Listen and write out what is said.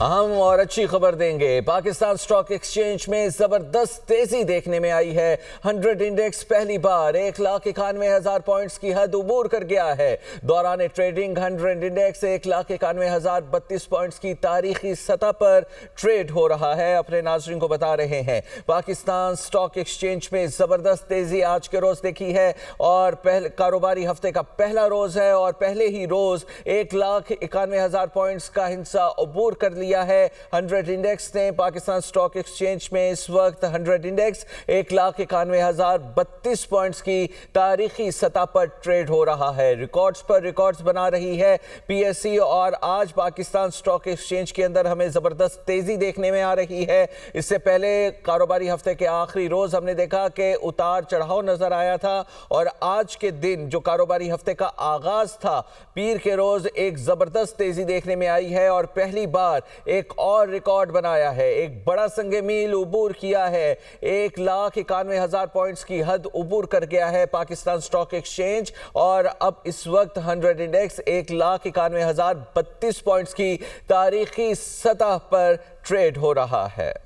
اہم اور اچھی خبر دیں گے۔ پاکستان سٹاک ایکسچینج میں زبردست تیزی دیکھنے میں آئی ہے۔ 100 انڈیکس پہلی بار 1,91,000 پوائنٹس کی حد عبور کر گیا ہے۔ دوران ٹریڈنگ 100 انڈیکس 1,91,032 پوائنٹس کی تاریخی سطح پر ٹریڈ ہو رہا ہے۔ اپنے ناظرین کو بتا رہے ہیں پاکستان سٹاک ایکسچینج میں زبردست تیزی آج کے روز دیکھی ہے اور کاروباری ہفتے کا پہلا روز ہے اور پہلے ہی روز 1,91,000 پوائنٹس کا ہنسا عبور کر لیا ہے۔ 100 انڈیکس نے پاکستان سٹاک ایکسچینج میں اس وقت 100 انڈیکس 1,91,032 پوائنٹس کی تاریخی سطح پر ٹریڈ ہو رہا ہے۔ ریکارڈز پر ریکارڈز بنا رہی ہے پی ایس سی اور آج پاکستان سٹاک ایکسچینج کے اندر ہمیں زبردست تیزی دیکھنے میں آ رہی ہے۔ اس سے پہلے کاروباری ہفتے کے آخری روز ہم نے دیکھا کہ اتار چڑھاؤ نظر آیا تھا اور آج کے دن جو کاروباری ہفتے کا آغاز تھا پیر کے روز ایک زبردست تیزی دیکھنے میں آئی ہے اور پہلی بار ایک اور ریکارڈ بنایا ہے، ایک بڑا سنگ میل عبور کیا ہے۔ 1,91,000 پوائنٹس کی حد عبور کر گیا ہے پاکستان سٹاک ایکسچینج اور اب اس وقت 100 انڈیکس 1,91,032 پوائنٹس کی تاریخی سطح پر ٹریڈ ہو رہا ہے۔